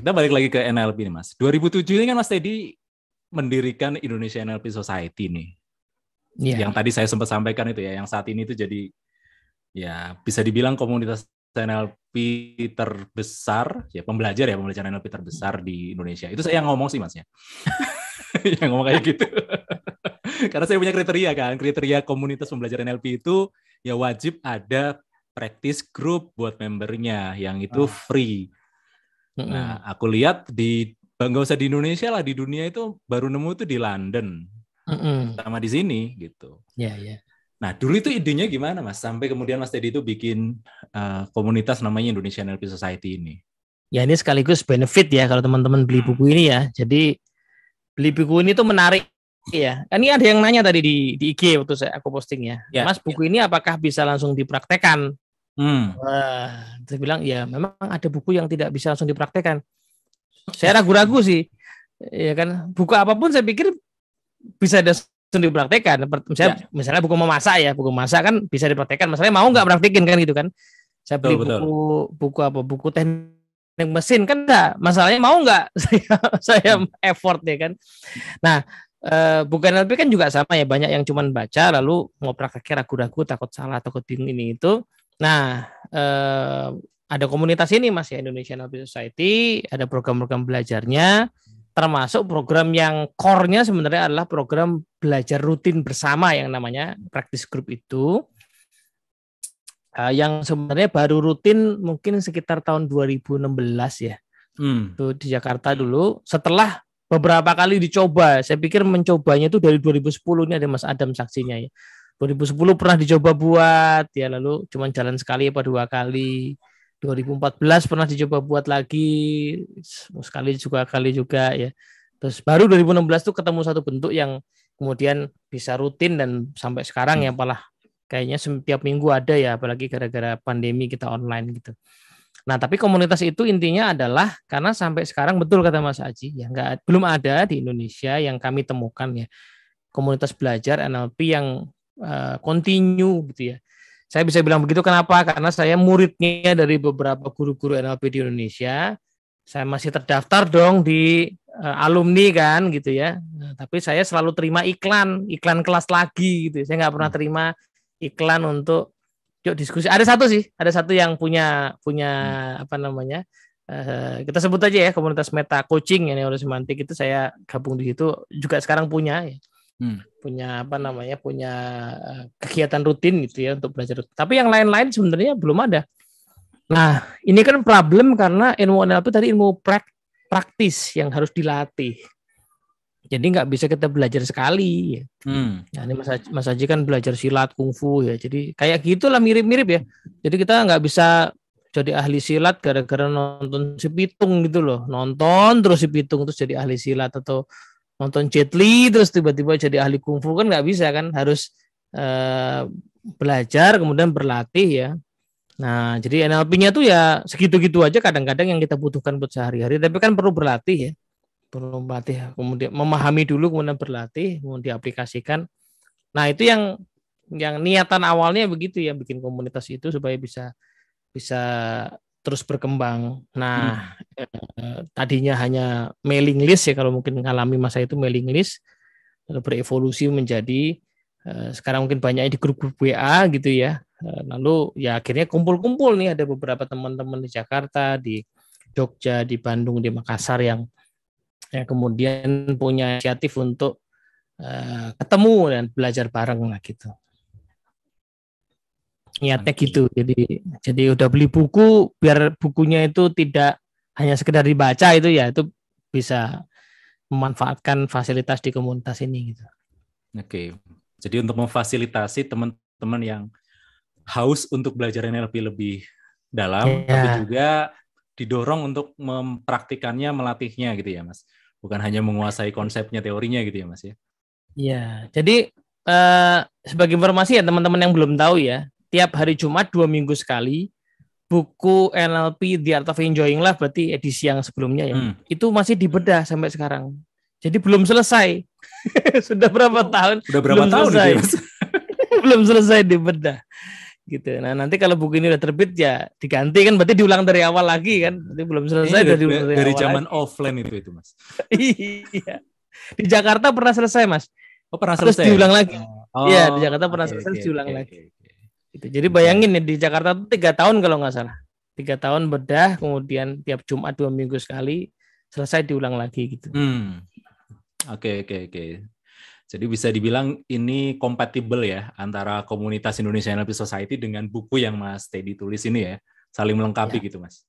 kita balik lagi ke NLP nih Mas. 2007 ini kan Mas Teddy mendirikan Indonesia NLP Society nih. Yeah. Yang tadi saya sempat sampaikan itu ya, yang saat ini itu jadi ya bisa dibilang komunitas NLP terbesar, ya pembelajar NLP terbesar di Indonesia. Itu saya yang ngomong sih Mas ya. Yang ngomong kayak gitu. Karena saya punya kriteria komunitas pembelajar NLP itu ya wajib ada practice group buat membernya, yang itu free. Nah, aku lihat nggak usah di Indonesia lah, di dunia itu baru nemu itu di London, sama di sini gitu. Yeah. Nah, dulu itu idenya gimana Mas? Sampai kemudian Mas Teddy itu bikin komunitas namanya Indonesia NLP Society ini. Ya ini sekaligus benefit ya kalau teman-teman beli buku ini ya. Jadi beli buku ini tuh menarik ya. Kan ini ada yang nanya tadi di IG waktu aku posting ya. Mas, buku ini apakah bisa langsung dipraktekkan? Wah, saya bilang ya memang ada buku yang tidak bisa langsung dipraktekkan. Saya ragu-ragu sih. Ya kan, buku apapun saya pikir bisa langsung dipraktekkan. Misalnya buku memasak ya, buku masak kan bisa dipraktekkan. Masalahnya mau nggak praktekin kan gitu kan? Saya beli buku teknik mesin kan enggak. Masalahnya mau nggak saya effort ya kan. Nah, buku NLP kan juga sama ya, banyak yang cuman baca lalu mau prakteknya ragu-ragu, takut salah, takut bingung ini itu. Nah, ada komunitas ini Mas ya, Indonesia NLP Society, ada program-program belajarnya, termasuk program yang core-nya sebenarnya adalah program belajar rutin bersama yang namanya practice group itu. Yang sebenarnya baru rutin mungkin sekitar tahun 2016 ya. Itu di Jakarta dulu, setelah beberapa kali dicoba. Saya pikir mencobanya itu dari 2010, ini ada Mas Adam saksinya ya. 2010 pernah dicoba buat ya, lalu cuman jalan sekali apa 2 kali. 2014 pernah dicoba buat lagi kali juga ya. Terus baru 2016 tuh ketemu satu bentuk yang kemudian bisa rutin dan sampai sekarang ya malah kayaknya setiap minggu ada ya, apalagi gara-gara pandemi kita online gitu. Nah, tapi komunitas itu intinya adalah karena sampai sekarang betul kata Mas Aji ya, belum ada di Indonesia yang kami temukan ya komunitas belajar NLP yang continue gitu ya. Saya bisa bilang begitu kenapa? Karena saya muridnya dari beberapa guru-guru NLP di Indonesia. Saya masih terdaftar dong di alumni kan gitu ya. Nah, tapi saya selalu terima iklan kelas lagi gitu. Saya nggak pernah terima iklan untuk yuk diskusi. Ada satu yang punya apa namanya? Kita sebut aja ya, komunitas meta coaching ya, neurosemantik itu saya gabung di situ juga sekarang punya ya. Punya kegiatan rutin gitu ya untuk belajar. Tapi yang lain-lain sebenarnya belum ada. Nah, ini kan problem karena ilmu NLP tadi ilmu praktis yang harus dilatih. Jadi nggak bisa kita belajar sekali. Ya. Nah, ini Mas Haji kan belajar silat, kungfu ya. Jadi kayak gitulah mirip-mirip ya. Jadi kita nggak bisa jadi ahli silat gara-gara nonton si Pitung gitu loh. Nonton terus si Pitung terus jadi ahli silat, atau nonton Jet Li terus tiba-tiba jadi ahli kungfu, kan nggak bisa kan, harus belajar kemudian berlatih ya. Nah, jadi NLP-nya tuh ya segitu-gitu aja kadang-kadang yang kita butuhkan buat sehari-hari, tapi kan perlu berlatih ya. Perlu berlatih, kemudian memahami dulu, kemudian berlatih, kemudian diaplikasikan. Nah, itu yang niatan awalnya begitu ya, bikin komunitas itu supaya bisa terus berkembang. Nah, tadinya hanya mailing list ya, kalau mungkin mengalami masa itu mailing list, lalu berevolusi menjadi sekarang mungkin banyaknya di grup-grup WA gitu ya. Lalu ya akhirnya kumpul-kumpul nih, ada beberapa teman-teman di Jakarta, di Jogja, di Bandung, di Makassar yang kemudian punya inisiatif untuk ketemu dan belajar bareng lah gitu. Niatnya gitu. Jadi udah beli buku, biar bukunya itu tidak hanya sekedar dibaca itu ya, itu bisa memanfaatkan fasilitas di komunitas ini gitu. Oke. Jadi untuk memfasilitasi teman-teman yang haus untuk belajar NLP lebih dalam, tapi juga didorong untuk mempraktikannya, melatihnya gitu ya, Mas. Bukan hanya menguasai konsepnya, teorinya gitu ya, Mas ya. Iya. Jadi sebagai informasi ya teman-teman yang belum tahu ya, tiap hari Jumat 2 minggu sekali buku NLP The Art of Enjoying Life, berarti edisi yang sebelumnya ya, itu masih dibedah sampai sekarang. Jadi belum selesai. Sudah berapa tahun? Sudah berapa tahun selesai. Belum selesai dibedah. gitu. Nah nanti kalau buku ini udah terbit ya diganti kan, berarti diulang dari awal lagi kan, berarti belum selesai dari zaman lagi. Offline itu Mas. Iya, di Jakarta pernah selesai Mas. Pernah terus selesai. Diulang lagi. Iya di Jakarta pernah selesai, diulang lagi. Gitu. Jadi bayangin ya di Jakarta itu 3 tahun kalau nggak salah, 3 tahun bedah, kemudian tiap Jumat 2 minggu sekali, selesai diulang lagi gitu. Oke. Jadi bisa dibilang ini kompatibel ya antara komunitas Indonesia NLP Society dengan buku yang Mas Teddy tulis ini ya, saling melengkapi gitu Mas.